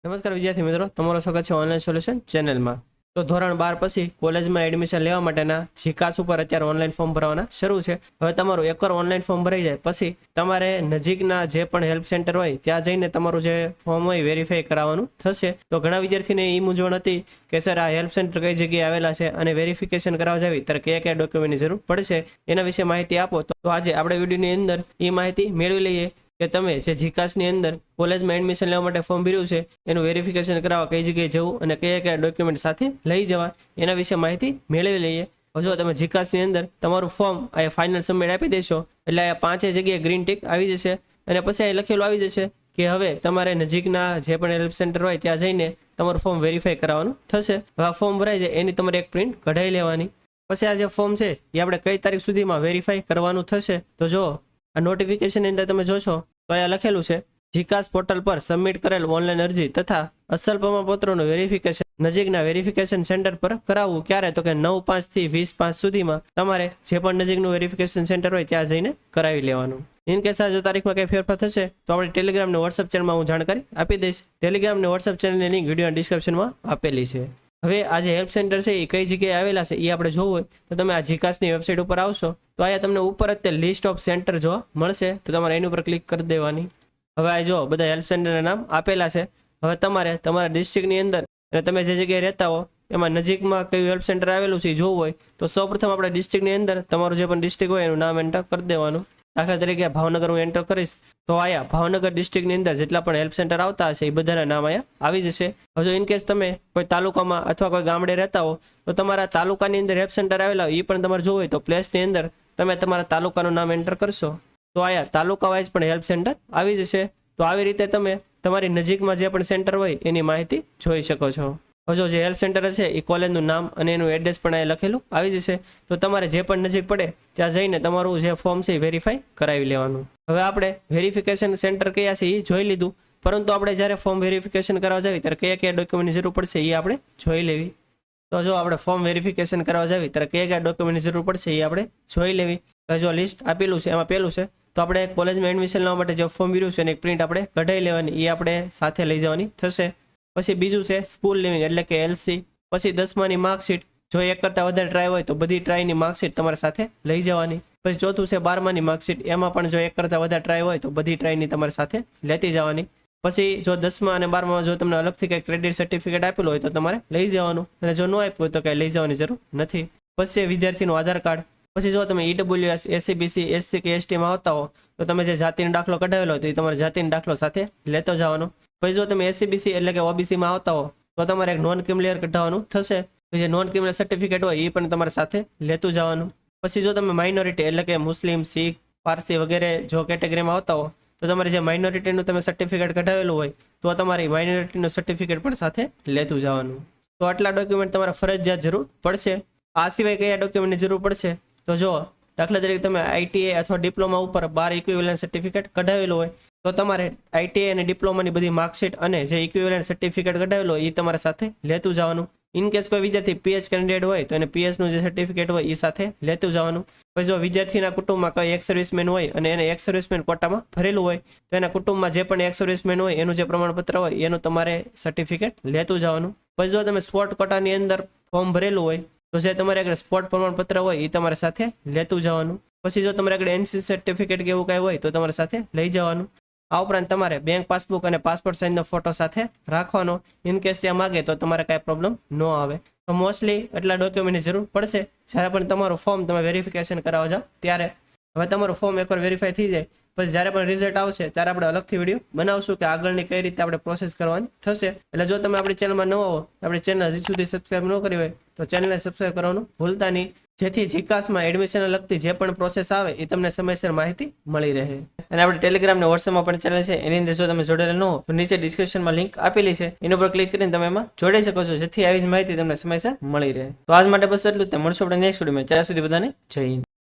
નમસ્કાર વિદ્યાર્થી મિત્રો, તમારું સ્વાગત છે ઓનલાઈન સોલ્યુશન ચેનલમાં। તો ધોરણ 12 પછી કોલેજમાં એડમિશન લેવા માટેના જીકાસ ઉપર અત્યારે ઓનલાઈન ફોર્મ ભરવાના શરૂ છે। હવે તમારું એકવાર ઓનલાઈન ફોર્મ ભરાઈ જાય પછી તમારે નજીકના જે પણ હેલ્પ સેન્ટર હોય ત્યાં જઈને તમારું જે ફોર્મ હોય વેરીફાઈ કરાવવાનું થશે। તો ઘણા વિદ્યાર્થીને એ મૂંઝવણ હતી કે સર આ હેલ્પ સેન્ટર કઈ જગ્યાએ આવેલા છે અને વેરિફિકેશન કરાવવા જાવી ત્યારે કયા કયા ડોક્યુમેન્ટની જરૂર પડશે એના વિશે માહિતી આપો। તો આજે આપણે વિડીયોની અંદર એ માહિતી મેળવી લઈએ કે તમે જે જીકાસની અંદર કોલેજમાં એડમિશન લેવા માટે ફોર્મ ભર્યું છે એનું વેરિફિકેશન કરાવવા કઈ જગ્યાએ જવું અને કયા કયા ડોક્યુમેન્ટ સાથે લઈ જવા એના વિશે માહિતી મેળવી લઈએ। જો તમે જીકાસની અંદર તમારું ફોર્મ આ ફાઇનલ સબમિટ આપી દેશો એટલે આ 5 જગ્યાએ ગ્રીન ટિક આવી જશે અને પછી આ લખેલું આવી જશે કે હવે તમારે નજીકના જે પણ હેલ્પ સેન્ટર હોય ત્યાં જઈને તમારું ફોર્મ વેરીફાઈ કરાવવાનું થશે। હવે આ ફોર્મ ભરાઈ જાય એની તમારે એક પ્રિન્ટ કઢાઈ લેવાની। પછી આ જે ફોર્મ છે એ આપણે કઈ તારીખ સુધીમાં વેરીફાઈ કરવાનું થશે તો જો આ નોટિફિકેશનની અંદર તમે જોશો તો અહીંયા લખેલું છે જીકાસ પોર્ટલ પર સબમિટ કરેલ ઓનલાઈન અરજી તથા અસલ પ્રમાણપત્રોનું વેરિફિકેશન નજીકના વેરિફિકેશન સેન્ટર પર કરાવવું ક્યારે તો કે 9/5 થી 20/5 સુધીમાં તમારે જે પણ નજીકનું વેરિફિકેશન સેન્ટર હોય ત્યાં જઈને કરાવી લેવાનું। ઇન કેસ આ જો તારીખમાં કંઈ ફેરફાર થશે તો આપણે ટેલિગ્રામ ને વોટ્સઅપ ચેનલમાં હું જાણકારી આપી દઈશ। ટેલિગ્રામ ને વોટ્સઅપ ચેનલની લિંક વિડીયોના ડિસ્ક્રિપ્શનમાં આપેલી છે। હવે આ જે હેલ્પ સેન્ટર છે એ કઈ જગ્યાએ આવેલા છે એ આપણે જોવું હોય તો તમે આ જીકાસની વેબસાઇટ ઉપર આવશો તો અહીંયા તમને ઉપર જ તે લિસ્ટ ઓફ સેન્ટર જોવા મળશે તો તમારે એની ઉપર ક્લિક કરી દેવાની। હવે આ જો બધા હેલ્પ સેન્ટરના નામ આપેલા છે। હવે તમારે તમારા ડિસ્ટ્રિક્ટની અંદર અને તમે જે જગ્યાએ રહેતા હો એમાં નજીકમાં કયું હેલ્પ સેન્ટર આવેલું છે એ જોવું હોય તો સૌપ્રથમ આપણે ડિસ્ટ્રિક્ટની અંદર તમારું જે પણ ડિસ્ટ્રિક્ટ હોય એનું નામ એન્ટર કરી દેવાનું। દાખલા તરીકે ભાવનગર હું એન્ટર કરીશ તો આયા ભાવનગર ડિસ્ટ્રિક્ટની અંદર જેટલા પણ હેલ્પ સેન્ટર આવતા હશે એ બધાના નામ અહીંયા આવી જશે। હવે જો ઇનકેસ તમે કોઈ તાલુકામાં અથવા કોઈ ગામડે રહેતા હો તો તમારા તાલુકાની અંદર હેલ્પ સેન્ટર આવેલા હોય એ પણ તમારે જોવું હોય તો પ્લેસની અંદર તમે તમારા તાલુકાનું નામ એન્ટર કરશો તો આયા તાલુકા વાઇઝ પણ હેલ્પ સેન્ટર આવી જશે। તો આવી રીતે તમે તમારી નજીકમાં જે પણ સેન્ટર હોય એની માહિતી જોઈ શકો છો। હવે જે હેલ્પ સેન્ટર છે એ કોલેજનું નામ અને એનું એડ્રેસ પણ અહીં લખેલું આવી જશે તો તમારે જે પણ નજીક પડે ત્યાં જઈને તમારું જે ફોર્મ છે એ વેરીફાઈ કરાવી લેવાનું। હવે આપણે વેરિફિકેશન સેન્ટર કયા છે એ જોઈ લીધું પરંતુ આપણે જ્યારે ફોર્મ વેરિફિકેશન કરવા જાવી ત્યારે કયા કયા ડોક્યુમેન્ટની જરૂર પડશે એ આપણે જોઈ લેવી। તો જો આપણે ફોર્મ વેરિફિકેશન કરવા જાવી ત્યારે કયા કયા ડોક્યુમેન્ટની જરૂર પડશે એ આપણે જોઈ લેવી। તો જો લિસ્ટ આપેલું છે એમાં પહેલું છે તો આપણે કોલેજમાં એડમિશન લેવા માટે જે ફોર્મ ભર્યું છે એની એક પ્રિન્ટ આપણે કઢાઈ લેવાની એ આપણે સાથે લઈ જવાની થશે। પછી બીજું છે સ્કૂલ લિવિંગ એટલે કે એલસી। પછી 10માની માર્કશીટ જો એક કરતાં વધારે ટ્રાય હોય તો બધી ટ્રાયની માર્કશીટ તમારે સાથે લઈ જવાની। પછી ચોથું છે 12માની માર્કશીટ એમાં પણ જો એક કરતાં વધારે ટ્રાય હોય તો બધી ટ્રાયની તમારે સાથે લેતી જવાની। પછી જો 10મા અને 12માં જો તમને અલગથી કંઈ ક્રેડિટ સર્ટિફિકેટ આપેલું હોય તો તમારે લઈ જવાનું અને જો ન આપ્યું હોય તો કંઈ લઈ જવાની જરૂર નથી। પછી વિદ્યાર્થીનું આધાર કાર્ડ। પછી જો તમે ઈડબ્લ્યુએસ એસસીબીસી એસસી કે એસટીમાં આવતા હો તો તમે જે જાતિનો દાખલો કઢાવેલો હોય તો એ તમારે જાતિનો દાખલો સાથે લેતો જવાનો। પછી જો તમે એસસીબીસી એટલે કે ઓબીસીમાં આવતા હો તો તમારે એક નોન ક્રિમિનલ કઢાવવાનું થશે। જે નોન ક્રિમિનલ સર્ટિફિકેટ હોય એ પણ તમારે સાથે લેતું જવાનું। પછી જો તમે માઇનોરિટી એટલે કે મુસ્લિમ શીખ પારસી વગેરે જો કેટેગરીમાં આવતા હો તો તમારે જે માઇનોરિટીનું તમે સર્ટિફિકેટ કઢાવેલું હોય તો તમારી માઇનોરિટીનું સર્ટિફિકેટ પણ સાથે લેતું જવાનું। તો આટલા ડોક્યુમેન્ટ તમારે ફરજિયાત જરૂર પડશે। આ સિવાય કયા ડોક્યુમેન્ટની જરૂર પડશે તો જો દાખલા તરીકે તમે આઈટીઆઈ અથવા ડિપ્લોમા ઉપર 12 ઇક્વિવેલન્ટ સર્ટિફિકેટ કઢાવેલું હોય તો તમારે આઈટીઆઈ અને ડિપ્લોમાની બધી માર્કશીટ અને જે ઇક્વિવેલન્ટ સર્ટિફિકેટ કઢાવેલું હોય એ તમારે સાથે લેતું જવાનું। ઇન કેસ કોઈ વિદ્યાર્થી પીએચ કેન્ડિડેટ હોય તો એને પીએચનું જે સર્ટિફિકેટ હોય એ સાથે લેતું જવાનું। પછી જો વિદ્યાર્થીના કુટુંબમાં કોઈ એક્સ સર્વિસમેન હોય અને એને એક્સ સર્વિસમેન કોટામાં ભરેલું હોય તો એના કુટુંબમાં જે પણ એક્સ સર્વિસમેન હોય એનું જે પ્રમાણપત્ર હોય એનું તમારે સર્ટિફિકેટ લેતું જવાનું। પછી જો તમે સ્પોર્ટ કોટાની અંદર ફોર્મ ભરેલું હોય તો જે તમારે આગળ સ્પોર્ટ પ્રમાણપત્ર હોય એ તમારે સાથે લેતું જવાનું। પછી જો તમારે આગળ એનસીસી સર્ટિફિકેટ કે એવું કાંઈ હોય તો તમારે સાથે લઈ જવાનું। આ ઉપરાંત તમારે બેંક પાસબુક અને પાસપોર્ટ સાઇઝનો ફોટો સાથે રાખવાનો। ઇન કેસ ત્યાં માગે તો તમારે કાંઈ પ્રોબ્લેમ ન આવે। તો મોસ્ટલી એટલા ડોક્યુમેન્ટની જરૂર પડશે જ્યારે પણ તમારું ફોર્મ તમે વેરિફિકેશન કરાવવા જાઓ ત્યારે। હવે તમારું ફોર્મ એકવાર વેરીફાઈ થઈ જાય પછી જ્યારે પણ રિઝલ્ટ આવશે ત્યારે આપણે અલગથી વિડીયો બનાવશું કે આગળની કઈ રીતે આપણે પ્રોસેસ કરવાની થશે। એટલે જો તમે આપણી ચેનલમાં નવા હો આપણી ચેનલ હજી સુધી સબસ્ક્રાઈબ ન કરી હોય તો ચેનલને સબસ્ક્રાઈબ કરવાનું ભૂલતા નહીં જેથી જીકાસમાં એડમિશન લગતી જે પણ પ્રોસેસ આવે એ તમને સમયસર માહિતી મળી રહે। અને આપણે ટેલિગ્રામ ને વોટ્સએપમાં પણ ચેનલ છે એની અંદર જો તમે જોડેલા ન હો તો નીચે ડિસ્ક્રિપ્શનમાં લિંક આપેલી છે એના પર ક્લિક કરીને તમે એમાં જોડાઈ શકો છો જેથી આવી જ માહિતી તમને સમયસર મળી રહે। તો આજ માટે બસ એટલું જ, મળશું આપણે નેક્સ્ટ વિડીયોમાં। ત્યાં સુધી બધાને જય હિન્દ।